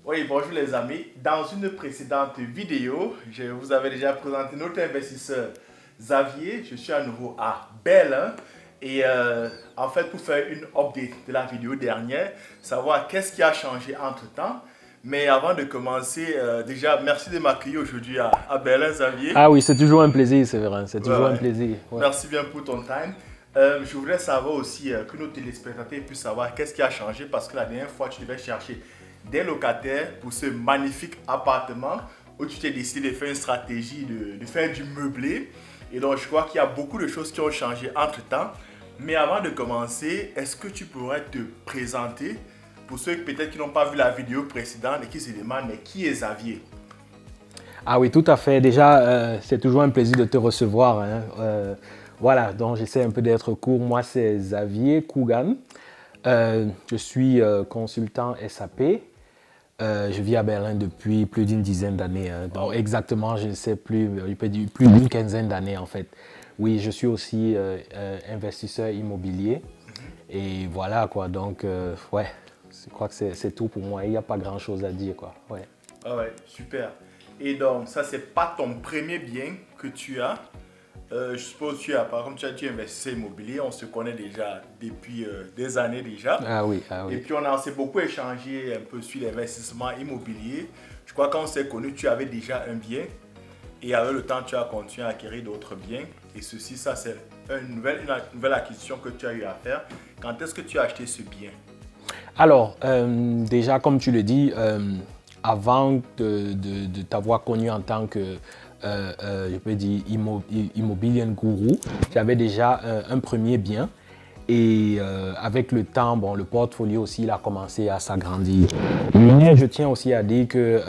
Oui, bonjour les amis. Dans une précédente vidéo, je vous avais déjà présenté notre investisseur Xavier. Je suis à nouveau à Berlin. Et en fait, pour faire une update de la vidéo dernière, savoir qu'est-ce qui a changé entre-temps. Mais avant de commencer, déjà, merci de m'accueillir aujourd'hui à Berlin, Xavier. Ah oui, c'est toujours un plaisir, c'est vrai, c'est Ouais, toujours un ouais. plaisir. Ouais. Merci bien pour ton time. Je voudrais savoir aussi que nos téléspectateurs puissent savoir qu'est-ce qui a changé parce que la dernière fois, tu devais chercher des locataires pour ce magnifique appartement où tu t'es décidé de faire une stratégie de faire du meublé. Et donc, je crois qu'il y a beaucoup de choses qui ont changé entre-temps. Mais avant de commencer, est-ce que tu pourrais te présenter pour ceux peut-être qui n'ont pas vu la vidéo précédente et qui se demandent, mais qui est Xavier? Ah oui, tout à fait. Déjà, c'est toujours un plaisir de te recevoir, hein. Voilà, donc j'essaie un peu d'être court. Moi, c'est Xavier Kougan. Je suis consultant SAP. Je vis à Berlin depuis plus d'une dizaine d'années, hein. Donc exactement, je ne sais plus, je peux dire plus d'une quinzaine d'années en fait. Oui, je suis aussi investisseur immobilier. Et voilà quoi, donc ouais, je crois que c'est tout pour moi. Il n'y a pas grand-chose à dire quoi. Ouais. Ah ouais, super. Et donc, ça, c'est pas ton premier bien que tu as. Je suppose que tu as, par exemple, tu as investi immobilier, on se connaît déjà depuis des années déjà. Ah oui, ah Et oui. puis, s'est beaucoup échangé un peu sur l'investissement immobilier. Je crois que quand on s'est connu, tu avais déjà un bien. Et avec le temps, tu as continué à acquérir d'autres biens. Et ceci, ça, c'est une nouvelle acquisition que tu as eu à faire. Quand est-ce que tu as acheté ce bien? Alors, déjà, comme tu le dis, avant de t'avoir connu en tant que, je peux dire, immobilier gourou, j'avais déjà un premier bien. Et avec le temps, bon, le portfolio aussi, il a commencé à s'agrandir. Mais je tiens aussi à dire que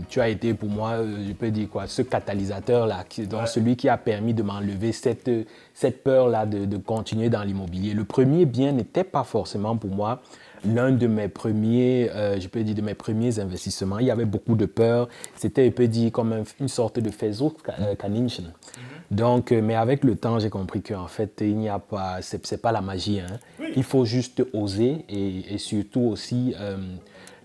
tu as été pour moi, je peux dire quoi, ce catalyseur-là, donc celui qui a permis de m'enlever cette peur-là de continuer dans l'immobilier. Le premier bien n'était pas forcément pour moi l'un de mes premiers, je peux dire, de mes premiers investissements. Il y avait beaucoup de peur. C'était, je peux dire, comme une sorte de Versuchskaninchen. Donc, mais avec le temps, j'ai compris qu'en fait, il n'y a pas, c'est pas la magie, hein. Oui. Il faut juste oser et surtout aussi,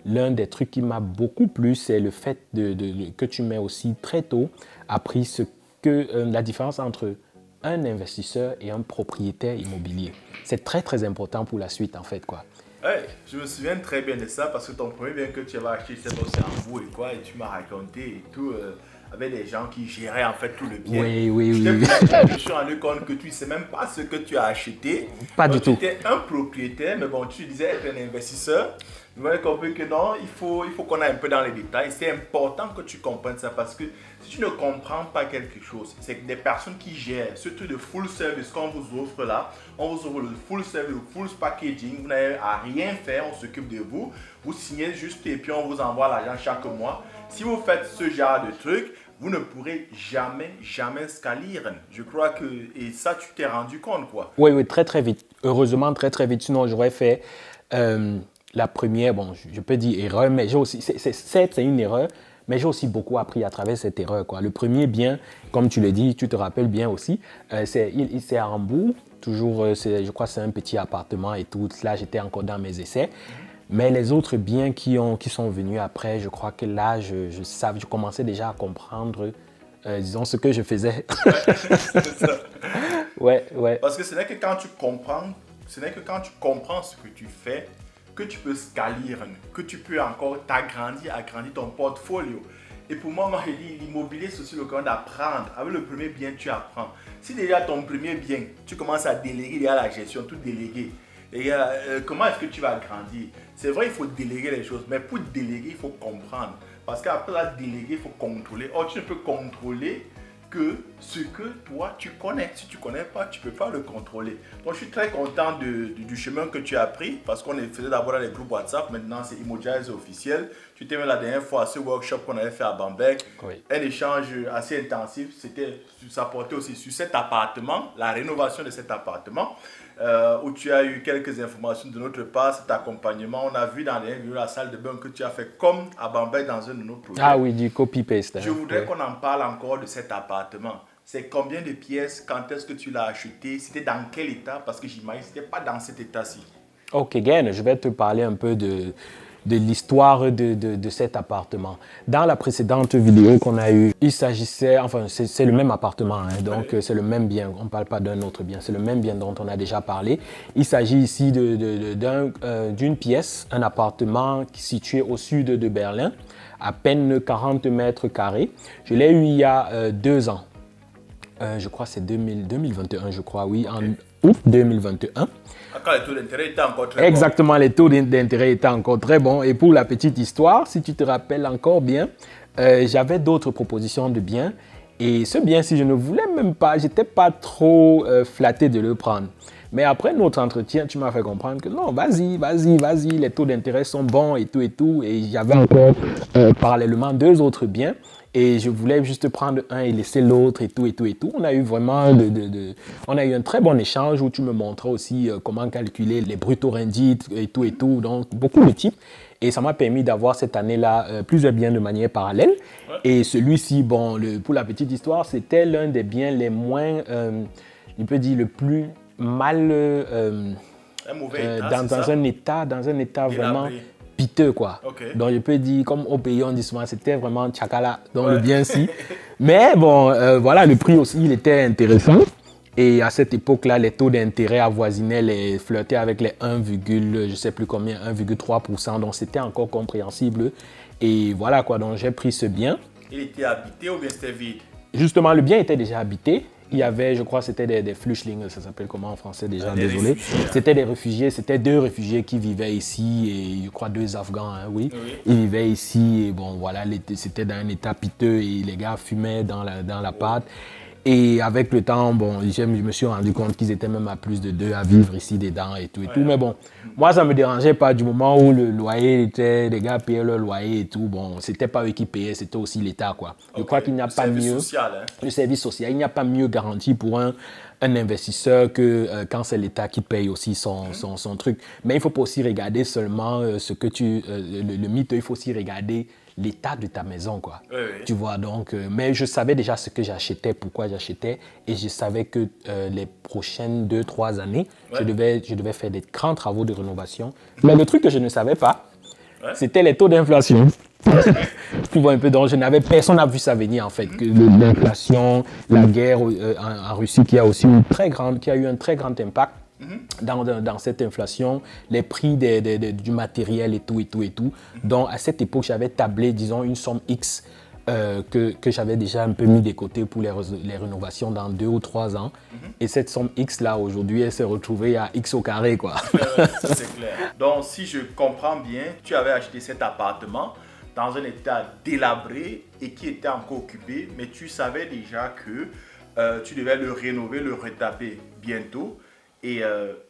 l'un des trucs qui m'a beaucoup plu, c'est le fait que tu m'aies aussi très tôt appris la différence entre un investisseur et un propriétaire immobilier. C'est très, très important pour la suite, en fait, quoi. Ouais, je me souviens très bien de ça parce que ton premier bien que tu avais acheté, c'était aussi en vous et quoi, et tu m'as raconté et tout, avec des gens qui géraient en fait tout le bien. Oui, oui, Je oui, je me suis rendu compte que tu ne sais même pas ce que tu as acheté. pas du Donc tu tout. étais un propriétaire, mais bon, tu disais être un investisseur. Vous avez compris que non, il faut qu'on aille un peu dans les détails. C'est important que tu comprennes ça parce que si tu ne comprends pas quelque chose, c'est que des personnes qui gèrent ce truc de full service qu'on vous offre là, on vous offre le full service, le full packaging, vous n'avez à rien faire, on s'occupe de vous, vous signez juste et puis on vous envoie l'argent chaque mois. Si vous faites ce genre de truc, vous ne pourrez jamais scaler. Je crois que, et ça tu t'es rendu compte quoi. Oui, oui, très, très vite. Heureusement, très, très vite. Sinon, j'aurais fait la première, bon, je peux dire erreur, mais j'ai aussi, certes, c'est une erreur, mais j'ai aussi beaucoup appris à travers cette erreur, quoi. Le premier bien, comme tu le dis, tu te rappelles bien aussi, c'est à Hambourg, toujours, je crois que c'est un petit appartement et tout. Là, j'étais encore dans mes essais. Mais les autres biens qui sont venus après, je crois que là, je commençais déjà à comprendre, disons, ce que je faisais. Ouais, c'est ça. Ouais, ouais. Parce que ce n'est que quand tu comprends, ce n'est que quand tu comprends ce que tu fais, que tu peux scaler, que tu peux encore agrandir ton portfolio. Et pour moi, je dis, l'immobilier, c'est aussi le cas d'apprendre. Avec le premier bien, tu apprends. Si déjà ton premier bien, tu commences à déléguer déjà la gestion, tout déléguer, et, comment est-ce que tu vas grandir? C'est vrai, il faut déléguer les choses, mais pour déléguer, il faut comprendre. Parce qu'après la déléguer, il faut contrôler. Or, tu ne peux contrôler que ce que toi tu connais. Si tu ne connais pas, tu ne peux pas le contrôler. Donc je suis très content du chemin que tu as pris parce qu'on faisait d'abord dans les groupes WhatsApp, maintenant c'est Emojize officiel. Tu t'es mis la dernière fois à ce workshop qu'on avait fait à Bamberg. Oui. Un échange assez intensif, ça portait aussi sur cet appartement, la rénovation de cet appartement. Où tu as eu quelques informations de notre part, cet accompagnement. On a vu dans la salle de bain que tu as fait comme à Bamberg dans un de nos projets. Ah oui, du copy-paste, Je hein. voudrais Ouais. qu'on en parle encore de cet appartement. C'est combien de pièces? Quand est-ce que tu l'as acheté? C'était dans quel état? Parce que j'imagine que ce n'était pas dans cet état-ci. Ok, Gain, je vais te parler un peu de l'histoire de cet appartement. Dans la précédente vidéo qu'on a eue, il s'agissait, enfin c'est le même appartement, hein, donc c'est le même bien, on ne parle pas d'un autre bien, c'est le même bien dont on a déjà parlé. Il s'agit ici d'une pièce, un appartement situé au sud de Berlin, à peine 40 mètres carrés. Je l'ai eu il y a 2 ans. Je crois que c'est 2021, je crois, oui, en août 2021. Quand les taux d'intérêt étaient encore très bons. Exactement, les taux d'intérêt étaient encore très bons. Et pour la petite histoire, si tu te rappelles encore bien, j'avais d'autres propositions de biens. Et ce bien, si je ne voulais même pas, j'étais pas trop flatté de le prendre. Mais après notre entretien, tu m'as fait comprendre que non, vas-y, les taux d'intérêt sont bons et tout et tout. Et j'avais encore parallèlement 2 autres biens. Et je voulais juste prendre un et laisser l'autre et tout et tout et tout. On a eu vraiment on a eu un très bon échange où tu me montrais aussi comment calculer les brutto rendits et tout et tout. Donc, beaucoup de types. Et ça m'a permis d'avoir cette année-là plusieurs biens de manière parallèle. Ouais. Et celui-ci, bon, pour la petite histoire, c'était l'un des biens les moins, je peux dire, le plus mal un mauvais état, dans un état vraiment piteux, quoi. Okay. Donc je peux dire, comme au pays on dit souvent, c'était vraiment tchakala dans le bien-ci. Mais bon, voilà, le prix aussi, il était intéressant. Et à cette époque-là, les taux d'intérêt avoisinaient, flirtaient avec les 1, je sais plus combien, 1,3%. Donc c'était encore compréhensible. Et voilà quoi, donc j'ai pris ce bien. Il était habité ou bien c'était vide? Justement, le bien était déjà habité. Il y avait, je crois, c'était des flüchtlings, ça s'appelle comment en français déjà, désolé. C'était des réfugiés, c'était 2 réfugiés qui vivaient ici et je crois 2 Afghans, hein, oui. Ils vivaient ici et bon, voilà, c'était dans un état piteux et les gars fumaient dans l'appart. Et avec le temps, bon, je me suis rendu compte qu'ils étaient même à plus de 2 à vivre ici dedans et tout et tout. Mais bon, moi, ça ne me dérangeait pas du moment où le loyer était, les gars payaient leur loyer et tout. Bon, c'était pas eux qui payaient, c'était aussi l'État, quoi. Je crois qu'il n'y a pas mieux. Le service social, il n'y a pas mieux garanti pour un investisseur que quand c'est l'État qui paye aussi son truc. Mais il ne faut pas aussi regarder seulement le mythe, il faut aussi regarder l'état de ta maison, quoi. Tu vois, donc, mais je savais déjà ce que j'achetais, pourquoi j'achetais, et je savais que les prochaines 2-3 années, je devais faire des grands travaux de rénovation. Mais le truc que je ne savais pas, c'était les taux d'inflation. Tu vois un peu, donc personne n'a vu ça venir en fait, que l'inflation, la guerre en Russie qui a eu un très grand impact dans cette inflation, les prix du matériel et tout. Donc à cette époque, j'avais tablé, disons, une somme X que j'avais déjà un peu mis de côté pour les rénovations dans 2 ou 3 ans. Et cette somme X là, aujourd'hui, elle s'est retrouvée à X au carré, quoi. Ça, c'est clair. Donc si je comprends bien, tu avais acheté cet appartement dans un état délabré et qui était encore occupé, mais tu savais déjà que tu devais le rénover, le retaper bientôt. Et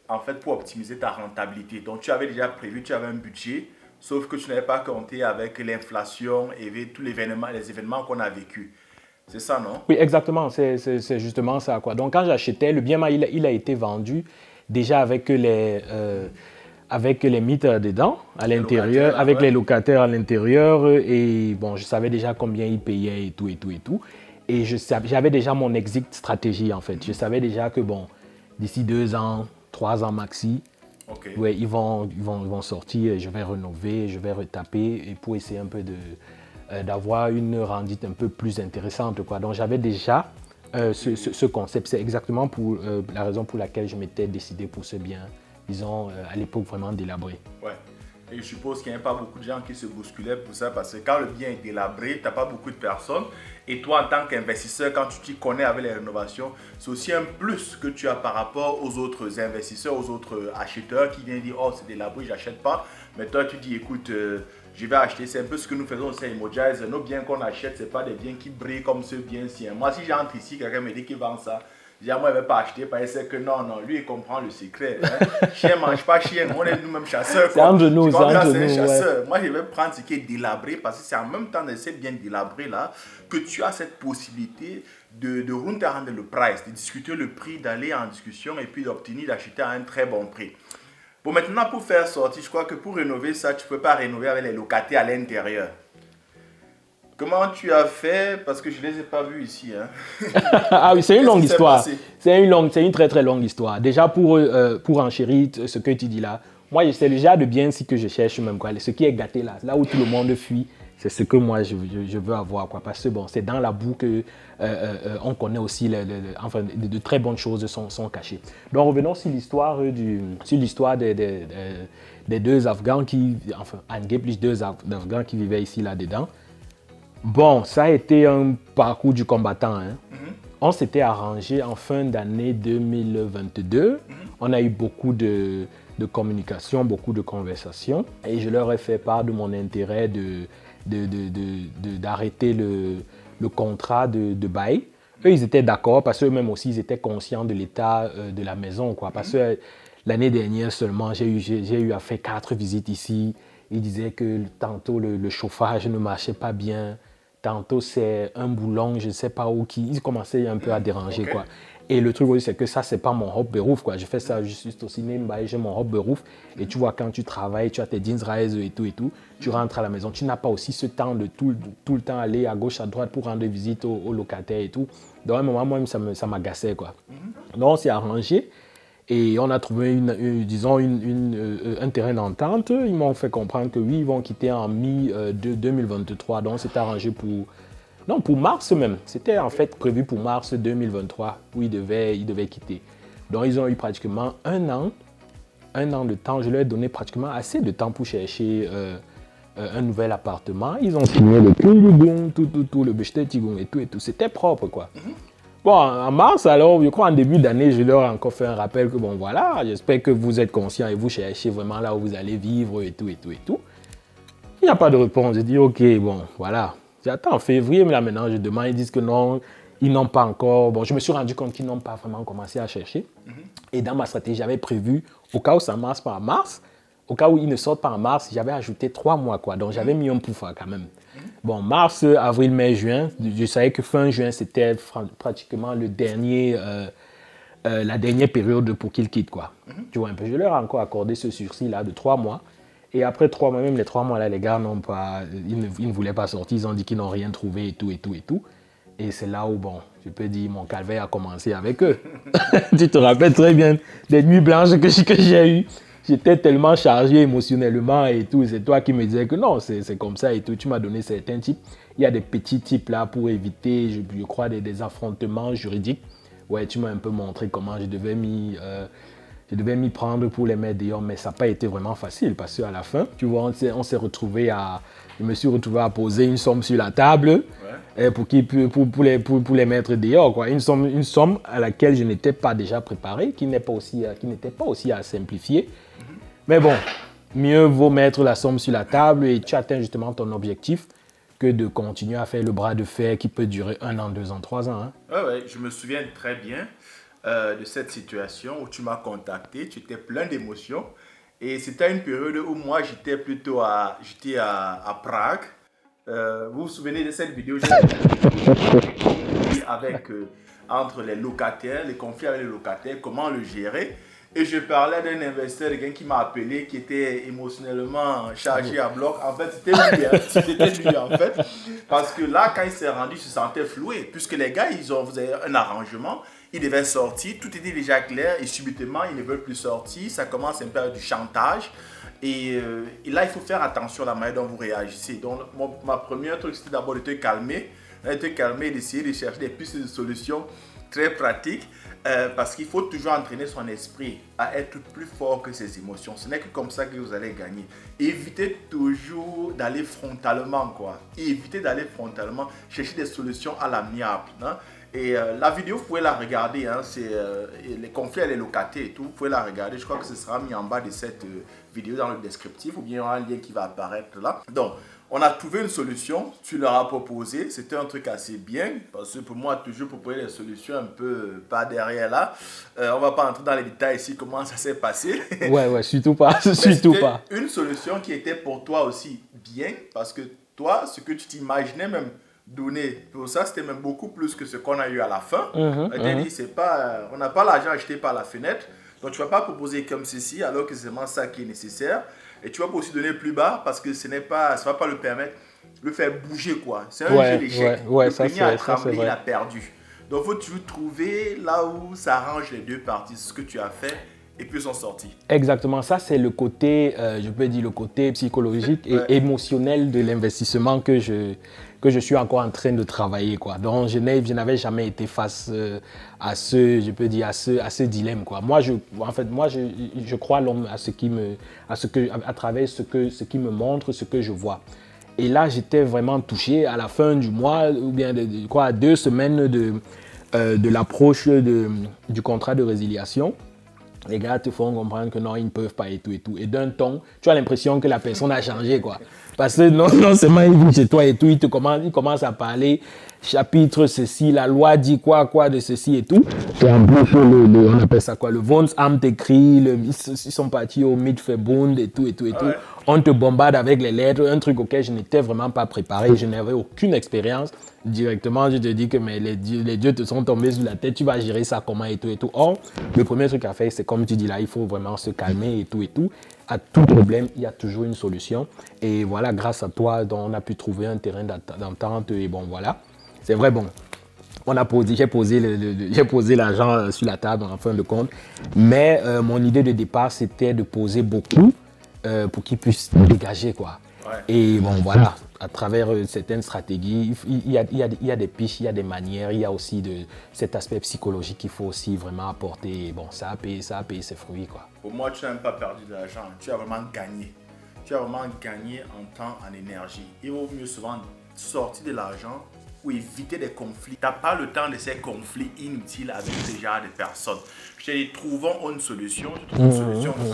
en fait, pour optimiser ta rentabilité. Donc, tu avais déjà prévu, tu avais un budget, sauf que tu n'avais pas compté avec l'inflation et tous les événements qu'on a vécus. C'est ça, non? Oui, exactement. C'est justement ça, quoi. Donc, quand j'achetais, le bien, il a été vendu déjà avec les mythes dedans, à l'intérieur, avec les locataires à l'intérieur. Et bon, je savais déjà combien ils payaient et tout. Et j'avais déjà mon exit stratégie, en fait. Je savais déjà que, bon, d'ici 2 ans, 3 ans maxi, ils vont sortir, je vais rénover, je vais retaper et pour essayer un peu d'avoir une rendite un peu plus intéressante, quoi. Donc j'avais déjà ce concept. C'est exactement pour la raison pour laquelle je m'étais décidé pour ce bien, disons, à l'époque vraiment délabré. Ouais. Et je suppose qu'il n'y a pas beaucoup de gens qui se bousculaient pour ça parce que quand le bien est délabré, tu n'as pas beaucoup de personnes. Et toi, en tant qu'investisseur, quand tu t'y connais avec les rénovations, c'est aussi un plus que tu as par rapport aux autres investisseurs, aux autres acheteurs qui viennent dire « Oh, c'est délabré, je n'achète pas. » Mais toi, tu dis « Écoute, je vais acheter. » C'est un peu ce que nous faisons aussi à Emojize. Nos biens qu'on achète, ce n'est pas des biens qui brillent comme ce bien-ci. Moi, si j'entre ici, quelqu'un me dit qu'il vend ça, moi, il ne va pas acheter parce qu'il sait que non, lui, il comprend le secret. Hein. Chien ne mange pas chien, on est nous-mêmes chasseurs. C'est entre nous, c'est entre nous. Chasseur. Moi, je vais prendre ce qui est délabré parce que c'est en même temps de ces biens délabrés là que tu as cette possibilité de runterhandle le price, de discuter le prix, d'aller en discussion et puis d'obtenir, d'acheter à un très bon prix. Bon, maintenant, pour faire sortir, je crois que pour rénover ça, tu ne peux pas rénover avec les locataires à l'intérieur. Comment tu as fait? Parce que je ne les ai pas vus ici. Hein. Ah oui, c'est une longue histoire. C'est une très très longue histoire. Déjà pour enchérir ce que tu dis là, Moi, c'est le genre de bien si que je cherche même, quoi. Ce qui est gâté là où tout le monde fuit, c'est ce que moi, je veux avoir, quoi. Parce que, bon, c'est dans la boue que on connaît aussi, enfin, de très bonnes choses sont cachées. Donc, revenons sur l'histoire des deux Afghans enfin, angeblich deux Afghans qui vivaient ici, là-dedans. Bon, ça a été un parcours du combattant, hein. On s'était arrangé en fin d'année 2022. On a eu beaucoup de communication, beaucoup de conversations. Et je leur ai fait part de mon intérêt d'arrêter le contrat de bail. Eux, ils étaient d'accord parce qu'eux-mêmes aussi, ils étaient conscients de l'état de la maison, quoi. Parce que l'année dernière seulement, j'ai eu à faire 4 visites ici. Ils disaient que tantôt le chauffage ne marchait pas bien. Tantôt, c'est un boulon, je ne sais pas où, qui commençait un peu à déranger, quoi. Et le truc aussi, c'est que ça, c'est pas mon hop berouf, quoi. Je fais ça juste au cinéma, j'ai mon hop berouf. Et tu vois, quand tu travailles, tu as tes jeans rise et tout, tu rentres à la maison. Tu n'as pas aussi ce temps de tout le temps aller à gauche, à droite pour rendre visite aux locataires et tout. Donc, à un moment, moi, ça m'agaçait, quoi. Donc, on s'est arrangé. Et on a trouvé un terrain d'entente. Ils m'ont fait comprendre que oui, ils vont quitter en mi-2023. Donc, c'est arrangé pour mars même. C'était en fait prévu pour mars 2023 où ils devaient quitter. Donc, ils ont eu pratiquement un an de temps. Je leur ai donné pratiquement assez de temps pour chercher un nouvel appartement. Ils ont signé le tout, le Bechtel-Tigoum et tout. C'était propre, quoi. Bon, en mars, alors, je crois en début d'année, je leur ai encore fait un rappel que, bon, voilà, j'espère que vous êtes conscients et vous cherchez vraiment là où vous allez vivre et tout. Il n'y a pas de réponse. Je dis, OK, bon, voilà. J'attends en février, mais là, maintenant, je demande, ils disent que non, ils n'ont pas encore... Bon, je me suis rendu compte qu'ils n'ont pas vraiment commencé à chercher. Et dans ma stratégie, j'avais prévu, au cas où ça ne marche pas en mars, au cas où ils ne sortent pas en mars, j'avais ajouté 3 mois, quoi. Donc, j'avais mis un pouffa quand même. Bon, mars, avril, mai, juin, je savais que fin juin, c'était pratiquement la dernière période pour qu'ils quittent, quoi. Tu vois un peu, je leur ai encore accordé ce sursis-là de 3 mois. Et après 3 mois, même les 3 mois-là, les gars ils ne voulaient pas sortir, ils ont dit qu'ils n'ont rien trouvé et tout. Et c'est là où, bon, je peux dire, mon calvaire a commencé avec eux. Tu te rappelles très bien des nuits blanches que j'ai eues. J'étais tellement chargé émotionnellement et tout. C'est toi qui me disais que non, c'est comme ça et tout. Tu m'as donné certains types. Il y a des petits types là pour éviter, je crois, des affrontements juridiques. Ouais, tu m'as un peu montré comment je devais m'y prendre pour les mettre dehors. Mais ça n'a pas été vraiment facile parce qu'à la fin, tu vois, je me suis retrouvé à poser une somme sur la table pour les mettre dehors, quoi. Une somme à laquelle je n'étais pas déjà préparé, qui n'était pas aussi à simplifier. Mais bon, mieux vaut mettre la somme sur la table et tu atteins justement ton objectif que de continuer à faire le bras de fer qui peut durer 1 an, 2 ans, 3 ans. Hein. Ouais, je me souviens très bien de cette situation où tu m'as contacté, tu étais plein d'émotions. Et c'était une période où moi, j'étais à Prague. Vous vous souvenez de cette vidéo entre les locataires, les conflits avec les locataires, comment le gérer. Et je parlais d'un investisseur, quelqu'un qui m'a appelé, qui était émotionnellement chargé à bloc. En fait, c'était lui, en fait. Parce que là, quand il s'est rendu, il se sentait floué. Puisque les gars, vous avaient un arrangement. Ils devaient sortir. Tout était déjà clair. Et subitement, ils ne veulent plus sortir. Ça commence un peu avec du chantage. Et là, il faut faire attention à la manière dont vous réagissez. Donc, ma première truc, c'était d'abord de te calmer. Et d'essayer de chercher des pistes de solutions très pratiques. Parce qu'il faut toujours entraîner son esprit à être plus fort que ses émotions. Ce n'est que comme ça que vous allez gagner. Évitez toujours d'aller frontalement, quoi. Évitez d'aller frontalement chercher des solutions à l'amiable. Hein. Et la vidéo, vous pouvez la regarder. Hein, c'est les conflits et les locataires et tout. Vous pouvez la regarder. Je crois que ce sera mis en bas de cette vidéo dans le descriptif. Ou bien il y aura un lien qui va apparaître là. Donc, on a trouvé une solution, tu leur as proposé, c'était un truc assez bien, parce que pour moi, toujours proposer des solutions un peu pas derrière là. On va pas entrer dans les détails ici, comment ça s'est passé. Ouais, surtout pas, surtout pas. Une solution qui était pour toi aussi bien, parce que toi, ce que tu t'imaginais même donner, pour ça, c'était même beaucoup plus que ce qu'on a eu à la fin. On n'a pas l'argent acheté par la fenêtre, donc tu ne vas pas proposer comme ceci, alors que c'est vraiment ça qui est nécessaire. Et tu vas pas aussi donner plus bas parce que ça ne va pas le permettre de le faire bouger, quoi. C'est un jeu d'échecs. Le premier a tremblé, il a perdu. Donc il faut toujours trouver là où ça arrange les deux parties. Ce que tu as fait et puis ils sont sortis. Exactement, ça c'est le côté, je peux dire le côté psychologique et émotionnel de l'investissement que je suis encore en train de travailler, quoi. Donc je n'avais jamais été face à ce dilemme, quoi. Moi je crois l'homme à travers ce qui me montre, ce que je vois. Et là j'étais vraiment touché à la fin du mois, ou bien à 2 semaines de l'approche du contrat de résiliation. Les gars te font comprendre que non, ils ne peuvent pas et tout et tout. Et d'un ton, tu as l'impression que la personne a changé, quoi. Parce que non seulement il vit chez toi et tout, il commence à parler chapitre ceci, la loi dit quoi de ceci et tout. Et en plus, on appelle ça quoi, le Vonsamt écrit, ils sont partis au Mietverbund et tout et tout et tout. On te bombarde avec les lettres, un truc auquel je n'étais vraiment pas préparé, je n'avais aucune expérience. Directement, je te dis que mais les dieux te sont tombés sur la tête, tu vas gérer ça comment et tout et tout. Or, le premier truc à faire, c'est comme tu dis là, il faut vraiment se calmer et tout et tout. À tout problème, il y a toujours une solution. Et voilà, grâce à toi, on a pu trouver un terrain d'entente et bon, voilà. C'est vrai, bon, j'ai posé l'argent sur la table en fin de compte, mais mon idée de départ, c'était de poser beaucoup pour qu'ils puissent dégager, quoi. Ouais. Et bon, voilà, à travers certaines stratégies, il y a des pistes, il y a des manières, il y a aussi cet aspect psychologique qu'il faut aussi vraiment apporter. Bon, ça a payé ses fruits, quoi. Pour moi, tu n'as même pas perdu de l'argent, tu as vraiment gagné. Tu as vraiment gagné en temps, en énergie. Il vaut mieux souvent sortir de l'argent ou éviter des conflits. Tu n'as pas le temps de ces conflits inutiles avec ce genre de personnes. Je dis, trouvons une solution,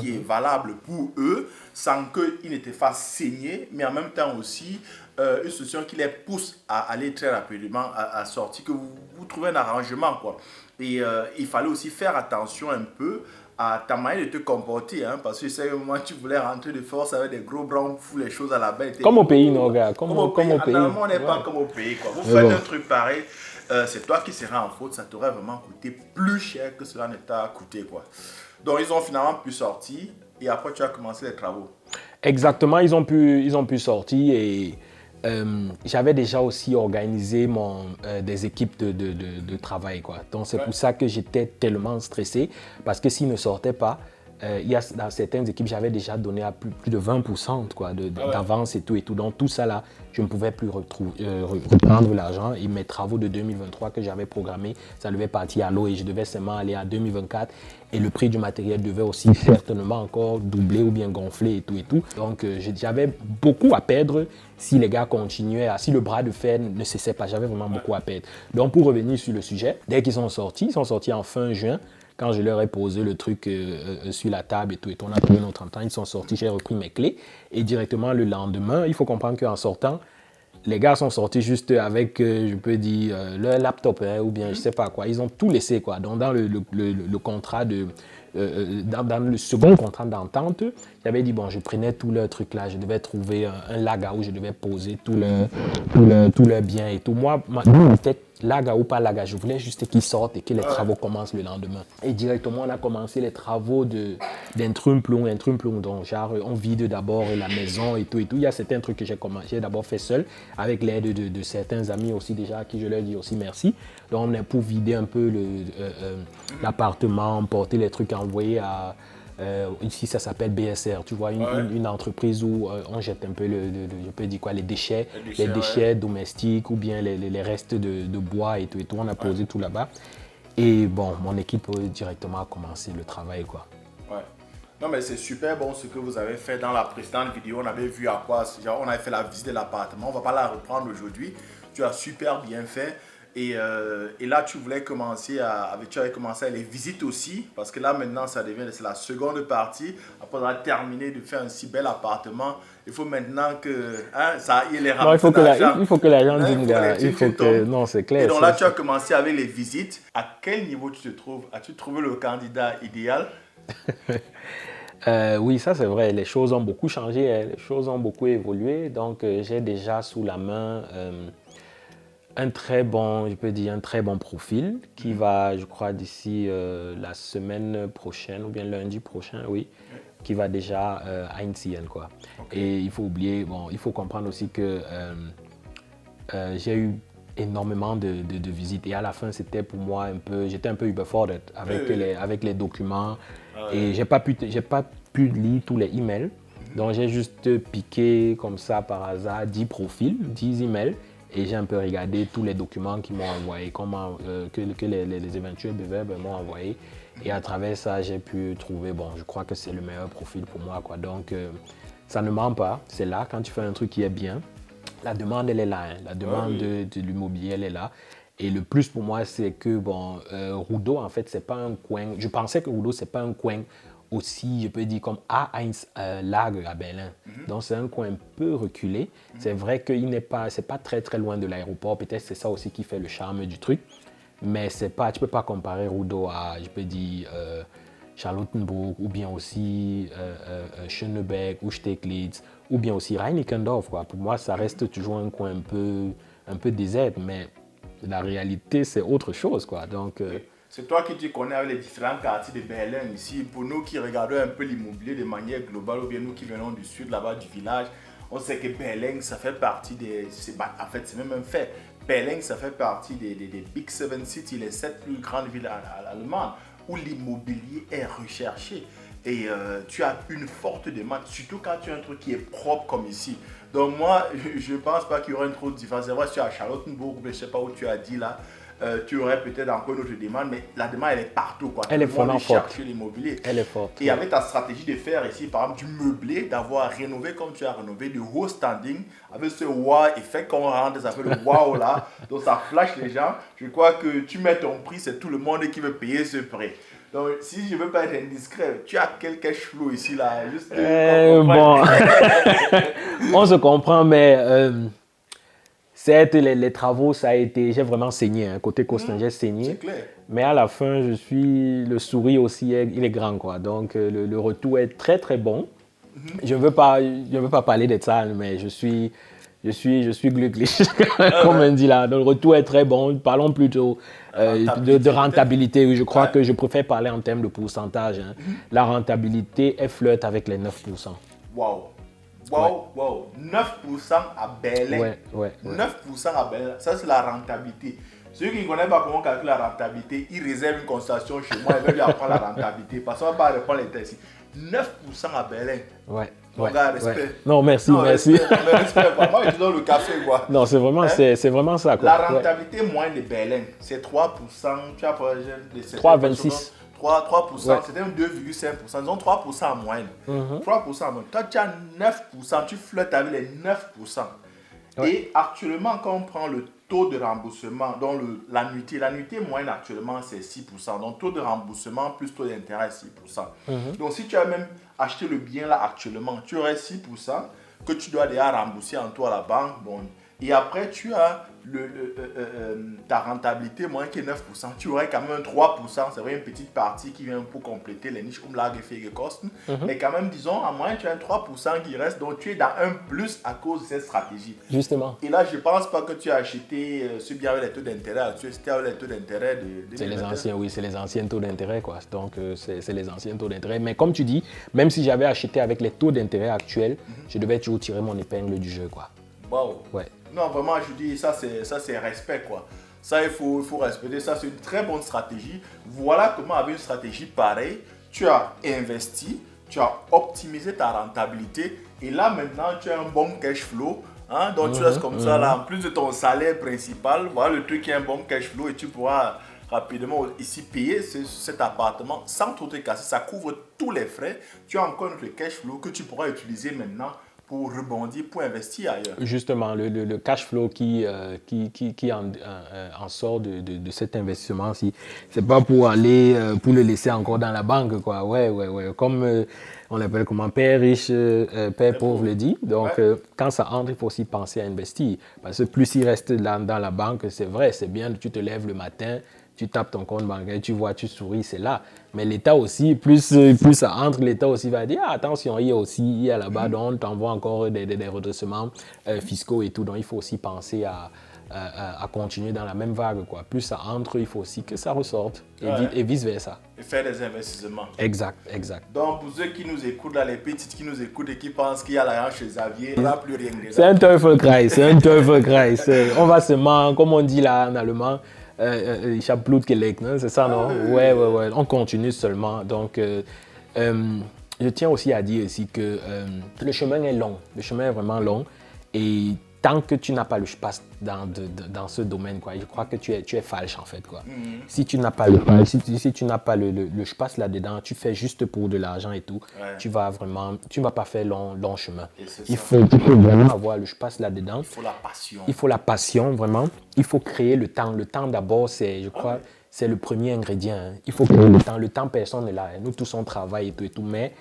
qui est valable pour eux, sans qu'ils ne te fassent saigner, mais en même temps aussi une solution qui les pousse à aller très rapidement à sortir, que vous trouvez un arrangement, quoi. Et il fallait aussi faire attention un peu à ta manière de te comporter, hein, parce que c'est que moi tu voulais rentrer de force avec des gros bras, fous les choses à la bête. Comme au pays, non, gars. Comme au pays. On n'est pas comme au pays, quoi. Vous faites un truc pareil, c'est toi qui seras en faute, ça t'aurait vraiment coûté plus cher que cela ne t'a coûté, quoi. Donc ils ont finalement pu sortir et après tu as commencé les travaux. Exactement, ils ont pu sortir et j'avais déjà aussi organisé des équipes de travail, quoi. Donc c'est pour ça que j'étais tellement stressé, parce que s'ils ne sortaient pas, dans certaines équipes, j'avais déjà donné à plus de 20% quoi, d'avance et tout. Donc tout ça là, je ne pouvais plus reprendre l'argent, et mes travaux de 2023 que j'avais programmés, ça devait partir à l'eau et je devais seulement aller à 2024. Et le prix du matériel devait aussi certainement encore doubler ou bien gonfler et tout. Donc j'avais beaucoup à perdre si les gars continuaient, si le bras de fer ne cessait pas. J'avais vraiment beaucoup à perdre. Donc pour revenir sur le sujet, dès qu'ils sont sortis en fin juin. Quand je leur ai posé le truc sur la table et tout, on a trouvé notre entente, ils sont sortis, j'ai repris mes clés. Et directement le lendemain, il faut comprendre qu'en sortant, les gars sont sortis juste avec, je peux dire, leur laptop, hein, ou bien je sais pas quoi. Ils ont tout laissé, quoi. Donc dans le contrat dans le second contrat d'entente, j'avais dit, bon, je prenais tout leur truc là, je devais trouver un laga où je devais poser tout leur bien et tout. Moi, peut-être laga ou pas laga, je voulais juste qu'ils sortent et que les travaux commencent le lendemain. Et directement, on a commencé les travaux d'un trumplon, donc genre, on vide d'abord la maison et tout. Il y a certains trucs que j'ai d'abord fait seul, avec l'aide de certains amis aussi déjà, à qui je leur dis aussi merci. Donc, on est pour vider un peu l'appartement, porter les trucs, envoyer à... ici, ça s'appelle BSR, tu vois, une entreprise où on jette un peu je peux dire quoi, les déchets domestiques ou bien les restes de bois et tout. On a posé tout là-bas. Et bon, mon équipe directement a commencé le travail, quoi. Ouais. Non, mais c'est super bon ce que vous avez fait dans la précédente vidéo. On avait vu à quoi, on avait fait la visite de l'appartement. On ne va pas la reprendre aujourd'hui. Tu as super bien fait. Et là, tu avais commencé les visites aussi, parce que là, maintenant, c'est la seconde partie. Après, on a terminé de faire un si bel appartement. Il faut maintenant que ça y est les rentrées d'argent. Il faut que l'argent dîne. Non, c'est clair. Et donc là, tu as commencé avec les visites. À quel niveau tu te trouves? As-tu trouvé le candidat idéal? Oui, ça c'est vrai. Les choses ont beaucoup changé, les choses ont beaucoup évolué. Donc, j'ai déjà sous la main... un très bon profil qui va, je crois, d'ici la semaine prochaine ou bien lundi prochain, oui, qui va déjà à Incien, quoi. Okay. Et il faut comprendre aussi que j'ai eu énormément de visites et à la fin, c'était pour moi j'étais un peu überfordert avec les documents. Et j'ai pas pu lire tous les emails. Donc j'ai juste piqué comme ça par hasard 10 profils, 10 emails. Et j'ai un peu regardé tous les documents qu'ils m'ont envoyés, que les éventuels buveurs m'ont envoyé. Et à travers ça, j'ai pu trouver, bon, je crois que c'est le meilleur profil pour moi, quoi. Donc, ça ne ment pas. C'est là, quand tu fais un truc qui est bien, la demande, elle est là. Hein. La demande de l'immobilier, elle est là. Et le plus pour moi, c'est que, bon, Rudo, en fait, c'est pas un coin. Je pensais que Rudo, c'est pas un coin aussi, je peux dire, comme Lager à Berlin. Donc, c'est un coin un peu reculé. C'est vrai qu'il n'est pas, c'est pas très, très loin de l'aéroport. Peut-être c'est ça aussi qui fait le charme du truc. Mais c'est pas, tu peux pas comparer Rudo à, je peux dire, Charlottenburg ou bien aussi Schöneberg ou Steglitz ou bien aussi Reinickendorf, quoi. Pour moi, ça reste toujours un coin un peu désert, mais la réalité, c'est autre chose, quoi. Donc, c'est toi qui te connais avec les différents quartiers de Berlin ici. Pour nous qui regardons un peu l'immobilier de manière globale, ou bien nous qui venons du sud, là-bas du village, on sait que Berlin, ça fait partie des... En fait, c'est même un fait. Berlin, ça fait partie des Big Seven Cities, les 7 plus grandes villes allemandes, où l'immobilier est recherché. Et tu as une forte demande, surtout quand tu as un truc qui est propre comme ici. Donc moi, je ne pense pas qu'il y aura une trop de différence. C'est vrai, si tu es à Charlottenburg, je ne sais pas où tu as dit là, tu aurais peut-être encore une autre demande, mais la demande, elle est partout, quoi. Elle est vraiment forte. Chercher l'immobilier. Elle est forte. Et avec ta stratégie de faire ici, par exemple, du meublé, d'avoir rénové comme tu as rénové, du haut standing, avec ce wow effet qu'on rentre, ça fait le wow là, donc ça flash les gens. Je crois que tu mets ton prix, c'est tout le monde qui veut payer ce prix. Donc, si je ne veux pas être indiscret, tu as quel cash flow ici là, juste bon, on se comprend, mais certes, les travaux, ça a été, j'ai vraiment saigné, hein. Côté Costin, j'ai saigné. C'est clair. Mais à la fin, le sourire aussi, il est grand, quoi. Donc, le retour est très, très bon. Je ne veux pas parler de ça, mais je suis glücklich, comme on dit là. Donc, le retour est très bon. Parlons plutôt de rentabilité. Oui, je crois que je préfère parler en termes de pourcentage. Hein. La rentabilité, elle flirte avec les 9%. Wow. 9% à Berlin. Ouais. 9% à Berlin, ça c'est la rentabilité. Ceux qui ne connaissent pas comment calculer la rentabilité, ils réservent une consultation chez moi, ils veulent lui apprendre la rentabilité parce qu'on va pas répondre les tests. 9% à Berlin. Ouais. Gars, respect. Non, merci. Respect, quoi. Moi, je te donne le café, quoi. Non, c'est vraiment ça, quoi. La rentabilité moyenne de Berlin, c'est 3%. Tu as pas 3,26. 3%, c'était 2,5%, disons 3% en moyenne. 3% en moyenne. Toi, tu as 9%, tu flottes avec les 9%. Et actuellement, quand on prend le taux de remboursement, donc l'annuité moyenne actuellement, c'est 6%. Donc, taux de remboursement plus taux d'intérêt, 6%. Donc, si tu as même acheté le bien là actuellement, tu aurais 6% que tu dois déjà rembourser en toi à la banque. Bon. Et après, tu as ta rentabilité moins que 9%. Tu aurais quand même 3%. C'est vrai, une petite partie qui vient pour compléter les niches comme Lagerfeuerkosten. Mais quand même, disons, à moins, tu as un 3% qui reste. Donc, tu es dans un plus à cause de cette stratégie. Justement. Et là, je ne pense pas que tu as acheté ce bien avec les taux d'intérêt actuels. C'était avec les taux d'intérêt de c'est les anciens, oui, c'est les anciens taux d'intérêt, quoi. Donc, c'est les anciens taux d'intérêt. Mais comme tu dis, même si j'avais acheté avec les taux d'intérêt actuels, je devais toujours tirer mon épingle du jeu, quoi. Wow. Ouais. Non, vraiment, je dis, ça c'est respect, quoi. Ça, il faut respecter. Ça, c'est une très bonne stratégie. Voilà comment, avec une stratégie pareille, tu as investi, tu as optimisé ta rentabilité. Et là, maintenant, tu as un bon cash flow. Hein, donc, tu restes comme ça, là, en plus de ton salaire principal. Voilà le truc qui est un bon cash flow. Et tu pourras rapidement ici payer cet appartement sans tout te casser. Ça couvre tous les frais. Tu as encore le cash flow que tu pourras utiliser maintenant pour rebondir, pour investir ailleurs. Justement, le cash flow qui en sort de cet investissement-ci, c'est pas pour aller, pour le laisser encore dans la banque, quoi. Ouais. Comme on l'appelle comment, père riche, père pauvre le dit. Donc, quand ça entre, il faut aussi penser à investir. Parce que plus il reste dans la banque, c'est vrai, c'est bien, tu te lèves le matin, tu tapes ton compte bancaire, tu vois, tu souris, c'est là. Mais l'État aussi, plus ça entre, l'État aussi va dire attention, il y a là-bas, donc on t'envoie encore des redressements fiscaux et tout. Donc il faut aussi penser à continuer dans la même vague, quoi. Plus ça entre, il faut aussi que ça ressorte et vice-versa. Et faire des investissements. Exact. Donc pour ceux qui nous écoutent, là, les petites qui nous écoutent et qui pensent qu'il y a l'argent chez Xavier, il n'y a plus rien de ça. C'est un Teufelkreis, On va se mentir, comme on dit là en allemand, Blutgelegt, c'est ça, non? Ouais. On continue seulement. Donc, je tiens aussi à dire aussi que le chemin est long. Le chemin est vraiment long. Et tant que tu n'as pas le space dans ce domaine, quoi, je crois que tu es falche en fait, quoi. Si tu n'as pas si tu n'as pas le space là-dedans, tu fais juste pour de l'argent et tout, tu vas pas faire long chemin. Il faut vraiment avoir le space là-dedans. Il faut la passion. Il faut la passion, vraiment. Il faut créer le temps. Le temps d'abord, c'est, je crois, c'est le premier ingrédient. Hein. Il faut créer le temps. Le temps, personne n'est là. Hein. Nous tous, on travaille et tout. Mais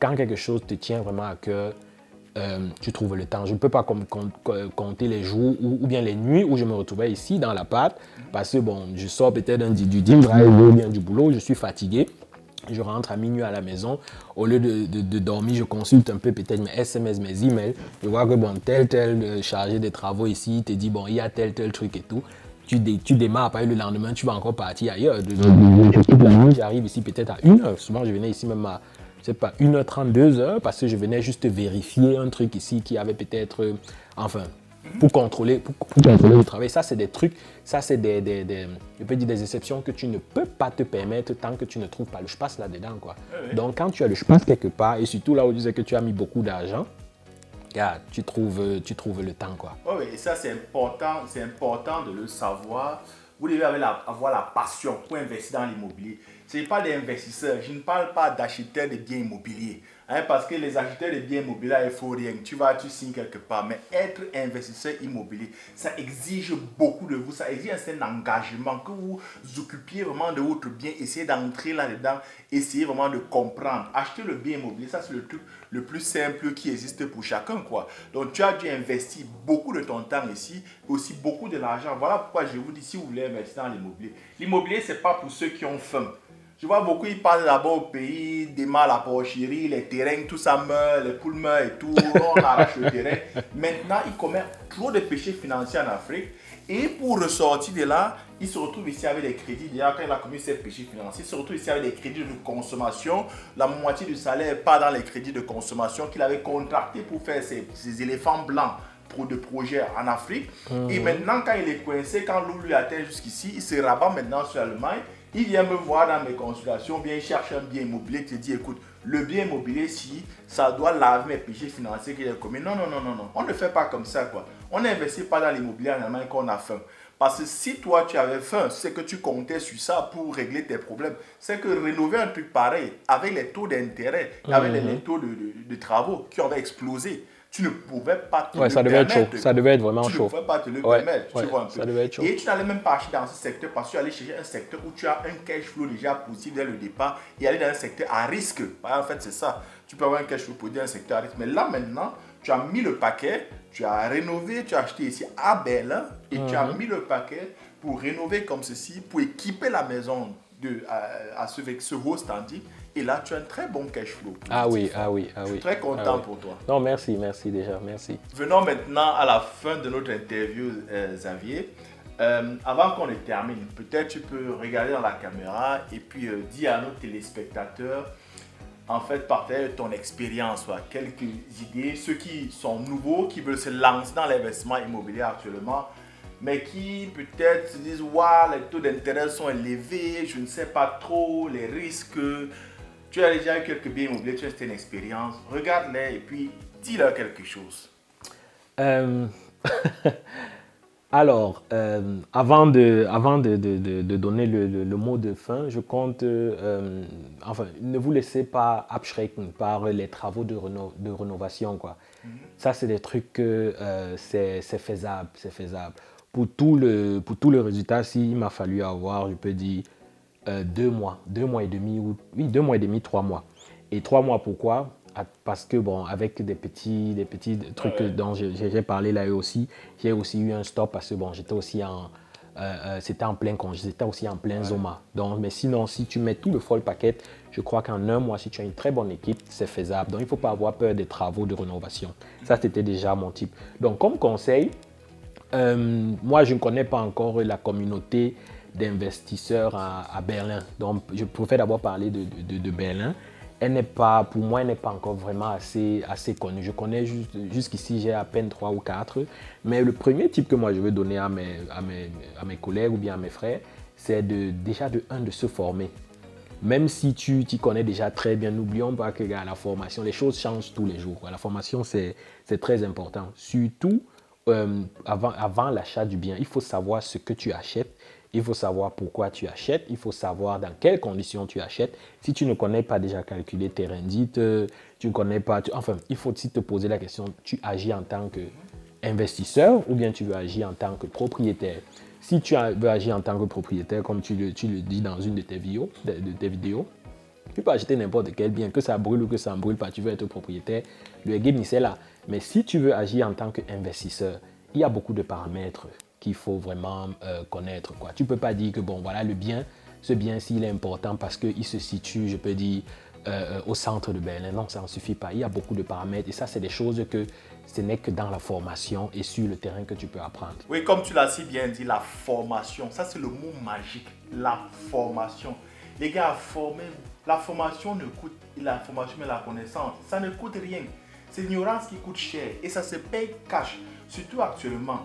quand quelque chose te tient vraiment à cœur, tu trouves le temps. Je ne peux pas compter les jours ou bien les nuits où je me retrouvais ici dans l'appart parce que bon, je sors peut-être du drive ou bien du boulot, je suis fatigué. Je rentre à minuit à la maison. Au lieu de dormir, je consulte un peu peut-être mes SMS, mes emails. Je vois que bon, tel chargé de travaux ici te dit bon, il y a tel truc et tout. Tu démarres, après le lendemain, tu vas encore partir ailleurs. Je quitte la nuit, j'arrive ici peut-être à 1h. Souvent, je venais ici même à 1h30, 2h, parce que je venais juste vérifier un truc ici qui avait peut-être, pour contrôler le travail. Ça, c'est des trucs, ça, c'est je peux dire des exceptions que tu ne peux pas te permettre tant que tu ne trouves pas le space là-dedans, quoi. Oui. Donc, quand tu as le space quelque part, et surtout là où tu sais que tu as mis beaucoup d'argent, tu trouves le temps, quoi. Oui, et ça, c'est important de le savoir. Vous devez avoir la passion pour investir dans l'immobilier. Ce n'est pas des investisseurs. Je ne parle pas d'acheteurs de biens immobiliers. Hein, parce que les acheteurs de biens immobiliers, il ne faut rien. Tu signes quelque part. Mais être investisseur immobilier, ça exige beaucoup de vous. Ça exige un certain engagement. Que vous occupiez vraiment de votre bien. Essayez d'entrer là-dedans. Essayez vraiment de comprendre. Acheter le bien immobilier, ça c'est le truc le plus simple qui existe pour chacun, quoi. Donc tu as dû investir beaucoup de ton temps ici. Aussi beaucoup de l'argent. Voilà pourquoi je vous dis, si vous voulez investir dans l'immobilier. L'immobilier, ce n'est pas pour ceux qui ont faim. Je vois beaucoup, ils partent d'abord au pays, démarrent la porcherie, les terrains, tout ça meurt, les poules meurent et tout, on arrache le terrain. Maintenant, ils commettent trop de péchés financiers en Afrique. Et pour ressortir de là, ils se retrouvent ici avec des crédits. Déjà, quand il a commis ces péchés financiers, ils se retrouvent ici avec des crédits de consommation. La moitié du salaire part dans les crédits de consommation qu'il avait contractés pour faire ces éléphants blancs de projets en Afrique. Et maintenant, quand il est coincé, quand l'eau lui atteint jusqu'ici, il se rabat maintenant sur l'Allemagne. Il vient me voir dans mes consultations, bien il cherche un bien immobilier, il te dit écoute, le bien immobilier, si ça doit laver mes péchés financiers qu'il a commis. Non, on ne fait pas comme ça, quoi. On n'investit pas dans l'immobilier en Allemagne quand on a faim. Parce que si toi tu avais faim, c'est que tu comptais sur ça pour régler tes problèmes. C'est que rénover un truc pareil, avec les taux d'intérêt, avec les taux de travaux qui avaient explosé, tu ne pouvais pas te le ça devait permettre. Être chaud. Ça devait être vraiment chaud. Tu ne pouvais pas te le permettre. Tu vois un peu. Ça devait être chaud. Et tu n'allais même pas acheter dans ce secteur parce que tu allais chercher un secteur où tu as un cash flow déjà possible dès le départ et aller dans un secteur à risque. En fait, c'est ça. Tu peux avoir un cash flow pour dire un secteur à risque. Mais là, maintenant, tu as mis le paquet, tu as rénové, tu as acheté ici à Berlin et tu as mis le paquet pour rénover comme ceci, pour équiper la maison avec ce haut standing. Et là, tu as un très bon cash flow. Ah oui. Je suis très content pour toi. Non, merci déjà, merci. Venons maintenant à la fin de notre interview, Xavier. Avant qu'on le termine, peut-être tu peux regarder dans la caméra et puis dire à nos téléspectateurs, en fait, partager ton expérience, quelques idées, ceux qui sont nouveaux, qui veulent se lancer dans l'investissement immobilier actuellement, mais qui peut-être se disent, waouh, les taux d'intérêt sont élevés, je ne sais pas trop, les risques. Tu as déjà eu quelques biens immobiliers, tu as une expérience, regarde-les et puis dis-leur quelque chose. Alors, avant de donner le mot de fin, je compte, ne vous laissez pas abschrecken par les travaux de rénovation, quoi. Ça, c'est des trucs que c'est faisable. Pour tout le résultat, il m'a fallu avoir, je peux dire, 2 mois et demi, 3 mois. Et 3 mois, pourquoi? Parce que, bon, avec des petits trucs dont j'ai parlé là aussi, j'ai aussi eu un stop parce que, bon, j'étais aussi c'était en plein congé, j'étais aussi en plein Zoma. Donc, mais sinon, si tu mets tout le full paquet, je crois qu'en 1 mois, si tu as une très bonne équipe, c'est faisable. Donc, il ne faut pas avoir peur des travaux de rénovation. Ça, c'était déjà mon type. Donc, comme conseil, moi, je ne connais pas encore la communauté d'investisseurs à Berlin. Donc, je préfère d'abord parler de Berlin. pour moi, elle n'est pas encore vraiment assez connue. Je connais jusqu'ici, j'ai à peine 3 ou 4. Mais le premier type que moi je veux donner à mes collègues ou bien à mes frères, c'est déjà de se former. Même si tu t'y connais déjà très bien, n'oublions pas que la formation, les choses changent tous les jours. La formation, c'est très important. Surtout avant l'achat du bien, il faut savoir ce que tu achètes. Il faut savoir pourquoi tu achètes. Il faut savoir dans quelles conditions tu achètes. Si tu ne connais pas déjà calculer tes rendites, tu ne connais pas... il faut aussi te poser la question, tu agis en tant qu'investisseur ou bien tu veux agir en tant que propriétaire? Si tu veux agir en tant que propriétaire, comme tu le dis dans une de tes vidéos, tu peux acheter n'importe quel bien, que ça brûle ou que ça ne brûle pas, tu veux être propriétaire, le game c'est là. Mais si tu veux agir en tant qu'investisseur, il y a beaucoup de paramètres qu'il faut vraiment connaître, quoi. Tu ne peux pas dire que bon, voilà, ce bien-ci, il est important parce qu'il se situe, je peux dire, au centre de Berlin. Non, ça ne suffit pas. Il y a beaucoup de paramètres et ça, c'est des choses que ce n'est que dans la formation et sur le terrain que tu peux apprendre. Oui, comme tu l'as si bien dit, la formation, ça c'est le mot magique, la formation. Les gars, formez-vous. La formation ne coûte, la formation mais la connaissance, ça ne coûte rien. C'est l'ignorance qui coûte cher et ça se paye cash, surtout actuellement.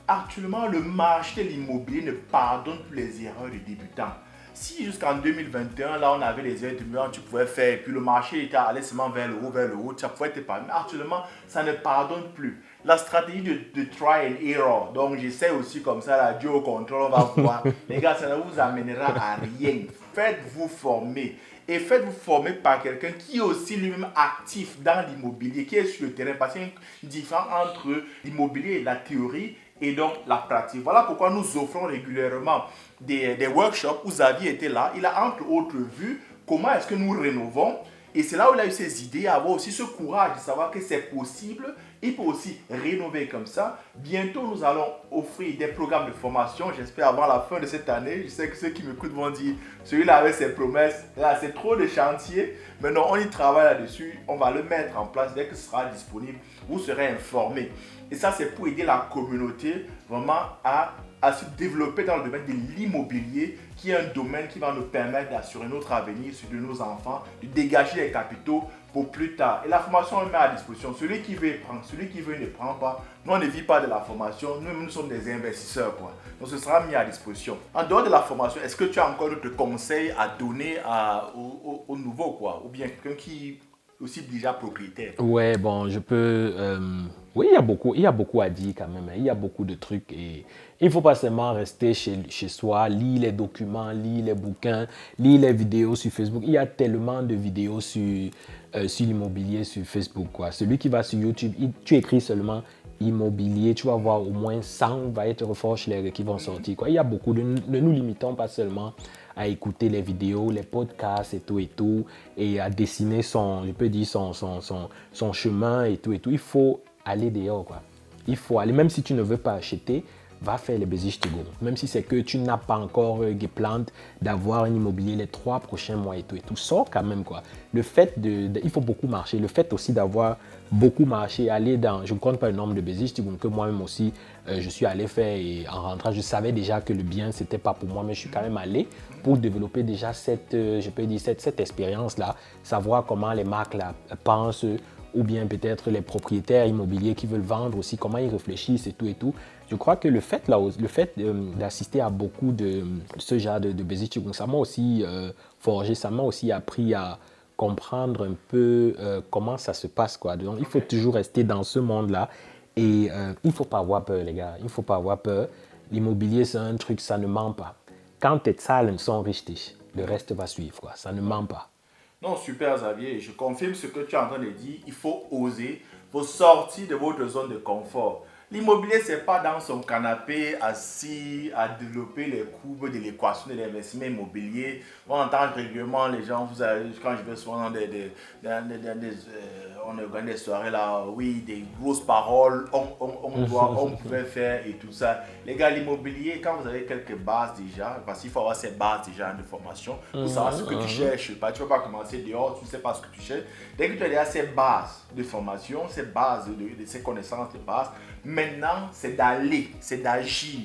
Actuellement, le marché de l'immobilier ne pardonne plus les erreurs des débutants. Si jusqu'en 2021, là, on avait les erreurs débutants, tu pouvais faire, et puis le marché était allé seulement vers le haut, ça pouvait te parler. Mais actuellement, ça ne pardonne plus. La stratégie de try and error, donc j'essaie aussi comme ça, la Dieu au contrôle, on va voir. Les gars, ça ne vous amènera à rien. Faites-vous former. Et faites-vous former par quelqu'un qui est aussi lui-même actif dans l'immobilier, qui est sur le terrain, parce qu'il y a une différence entre l'immobilier et la théorie et donc la pratique. Voilà pourquoi nous offrons régulièrement des workshops où Xavier était là. Il a entre autres vu comment est-ce que nous rénovons. Et c'est là où il a eu ses idées, avoir aussi ce courage de savoir que c'est possible. Il peut aussi rénover comme ça. Bientôt, nous allons offrir des programmes de formation. J'espère avant la fin de cette année. Je sais que ceux qui m'écoutent vont dire, celui-là avec ses promesses, là c'est trop de chantier. Mais non, on y travaille là-dessus. On va le mettre en place dès que ce sera disponible. Vous serez informés. Et ça, c'est pour aider la communauté vraiment à se développer dans le domaine de l'immobilier, qui est un domaine qui va nous permettre d'assurer notre avenir, celui de nos enfants, de dégager les capitaux pour plus tard. Et la formation, on met à disposition. Celui qui veut prendre, celui qui veut ne prend pas. Nous, on ne vit pas de la formation. Nous sommes des investisseurs, quoi. Donc, ce sera mis à disposition. En dehors de la formation, est-ce que tu as encore d'autres conseils à donner aux nouveaux, quoi? Ou bien quelqu'un qui est aussi déjà propriétaire? Ouais, bon, je peux... oui, il y a beaucoup à dire quand même. Il y a beaucoup de trucs et il ne faut pas seulement rester chez soi, lire les documents, lire les bouquins, lire les vidéos sur Facebook. Il y a tellement de vidéos sur l'immobilier sur Facebook, quoi. Celui qui va sur YouTube, tu écris seulement immobilier, tu vas voir au moins 100 va être fort qui vont sortir, quoi. Il y a beaucoup ne nous limitons pas seulement à écouter les vidéos, les podcasts et tout, et à dessiner son chemin et tout. Il faut aller dehors, quoi. Il faut aller, même si tu ne veux pas acheter, va faire les Besichtigung. Même si c'est que tu n'as pas encore geplant d'avoir un immobilier les 3 prochains mois et tout. Sors quand même, quoi. Le fait il faut beaucoup marcher. Le fait aussi d'avoir beaucoup marché, aller je ne compte pas le nombre de Besichtigung que moi-même aussi, je suis allé faire et en rentrant, je savais déjà que le bien, c'était pas pour moi, mais je suis quand même allé pour développer déjà cette expérience-là, savoir comment les marques là, pensent, ou bien peut-être les propriétaires immobiliers qui veulent vendre aussi, comment ils réfléchissent et tout. Je crois que le fait d'assister à beaucoup de ce genre de Besichtigung, ça m'a aussi forgé, ça m'a aussi appris à comprendre un peu comment ça se passe, quoi. Donc, il faut toujours rester dans ce monde-là et il ne faut pas avoir peur, les gars. Il ne faut pas avoir peur. L'immobilier, c'est un truc, ça ne ment pas. Quand tes salles sont riches, le reste va suivre, quoi. Ça ne ment pas. Non, super Xavier, je confirme ce que tu es en train de dire. Il faut oser, il faut sortir de votre zone de confort. L'immobilier, ce n'est pas dans son canapé assis à développer les courbes de l'équation de l'investissement immobilier. On entend régulièrement les gens, quand je vais souvent on organise des soirées là, oui, des grosses paroles, on pouvait faire et tout ça. Les gars, l'immobilier, quand vous avez quelques bases déjà, parce qu'il faut avoir ces bases déjà de formation, pour savoir ce que tu cherches. Tu ne peux pas commencer dehors, tu ne sais pas ce que tu cherches. Dès que tu as déjà ces bases de formation, ces bases, ces connaissances de base, maintenant, c'est d'aller, c'est d'agir.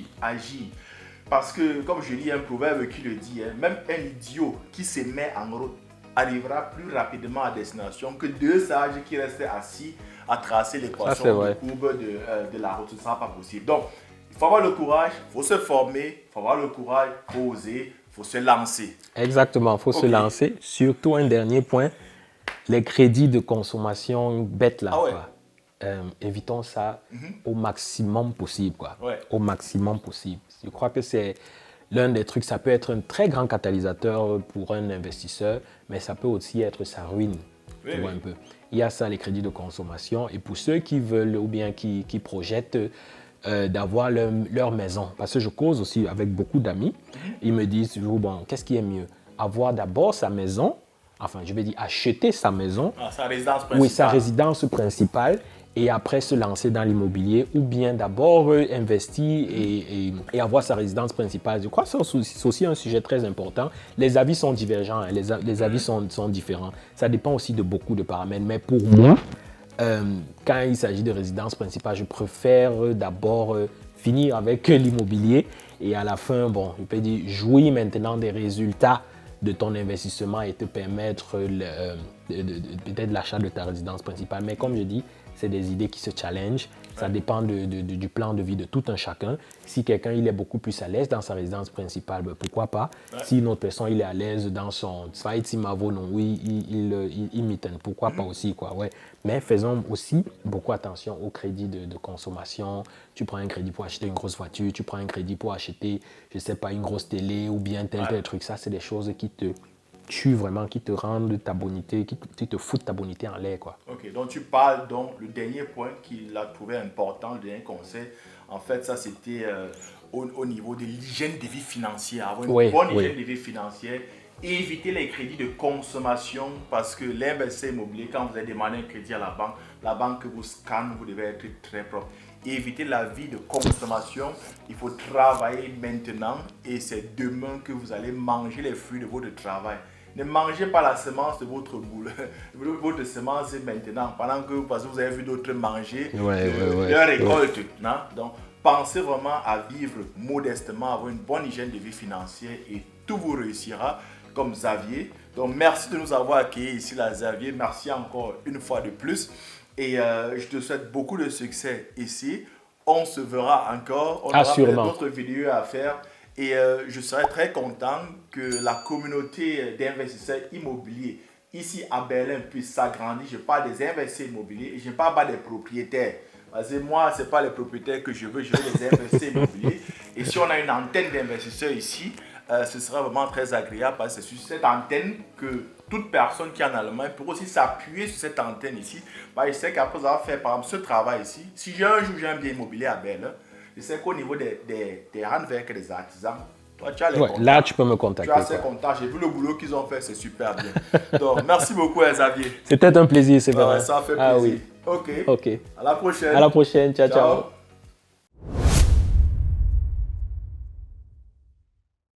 Parce que, comme je lis un proverbe qui le dit, même un idiot qui se met en route arrivera plus rapidement à destination que 2 sages qui restaient assis à tracer l'équation de courbe de la route. Ce ne sera pas possible. Donc, il faut avoir le courage, il faut se former, il faut avoir le courage, il faut oser, il faut se lancer. Exactement, il faut se lancer. Surtout un dernier point, les crédits de consommation bêtes là. Évitons ça au maximum possible. Au maximum possible. Je crois que c'est l'un des trucs, ça peut être un très grand catalyseur pour un investisseur, mais ça peut aussi être sa ruine. Un peu. Il y a ça, les crédits de consommation. Et pour ceux qui veulent ou bien qui projettent d'avoir leur maison, parce que je cause aussi avec beaucoup d'amis, ils me disent toujours, bon, qu'est-ce qui est mieux? Avoir d'abord sa maison, enfin, je vais dire acheter sa maison. Sa résidence principale. Oui, sa résidence principale. Et après se lancer dans l'immobilier ou bien d'abord investir et avoir sa résidence principale. Je crois que c'est aussi un sujet très important. Les avis sont divergents, hein, les avis sont différents. Ça dépend aussi de beaucoup de paramètres. Mais pour moi, quand il s'agit de résidence principale, je préfère d'abord finir avec l'immobilier et à la fin, bon, je peux dire, jouir maintenant des résultats de ton investissement et te permettre peut-être l'achat de ta résidence principale. Mais comme je dis, c'est des idées qui se challengent. Ça dépend du plan de vie de tout un chacun. Si quelqu'un il est beaucoup plus à l'aise dans sa résidence principale, ben pourquoi pas. Si une autre personne il est à l'aise dans son site, il m'étonne. Pourquoi pas aussi, quoi. Ouais. Mais faisons aussi beaucoup attention au crédit de consommation. Tu prends un crédit pour acheter une grosse voiture, tu prends un crédit pour acheter, je sais pas, une grosse télé ou bien tel truc. Ça, c'est des choses qui te tuent vraiment, qui te rendent ta bonité, qui te foutent ta bonité en l'air, quoi. Ok, donc tu parles, donc le dernier point qu'il a trouvé important, le dernier conseil, en fait, ça c'était au niveau de l'hygiène de vie financière, avoir une bonne hygiène de vie financière, éviter les crédits de consommation parce que l'investisseur immobilier, quand vous allez demander un crédit à la banque vous scanne, vous devez être très propre. Éviter la vie de consommation, il faut travailler maintenant et c'est demain que vous allez manger les fruits de votre travail. Ne mangez pas la semence de votre boule. Votre semence est maintenant, pendant que parce que vous avez vu d'autres manger leur récolte. Non? Donc, pensez vraiment à vivre modestement, avoir une bonne hygiène de vie financière et tout vous réussira comme Xavier. Donc, merci de nous avoir accueillis ici, là, Xavier. Merci encore une fois de plus. Et je te souhaite beaucoup de succès ici. On se verra encore. On aura d'autres vidéos à faire. Et je serais très content que la communauté d'investisseurs immobiliers ici à Berlin puisse s'agrandir. Je parle des investisseurs immobiliers et je ne parle pas des propriétaires. Parce que moi, ce n'est pas les propriétaires que je veux les investisseurs immobiliers. Et si on a une antenne d'investisseurs ici, ce sera vraiment très agréable parce que c'est sur cette antenne que toute personne qui est en Allemagne peut aussi s'appuyer sur cette antenne ici. Je sais qu'après avoir fait par exemple ce travail ici, si j'ai un jour j'ai un bien immobilier à Berlin, je sais qu'au niveau des handwerkers, des artisans, toi, tu as les contacts. Là, tu peux me contacter. Tu as ces contacts. J'ai vu le boulot qu'ils ont fait, c'est super bien. Donc, merci beaucoup, Xavier. C'était un plaisir, c'est vrai. Ça fait plaisir. Ok. Ok. À la prochaine. À la prochaine. Ciao, ciao.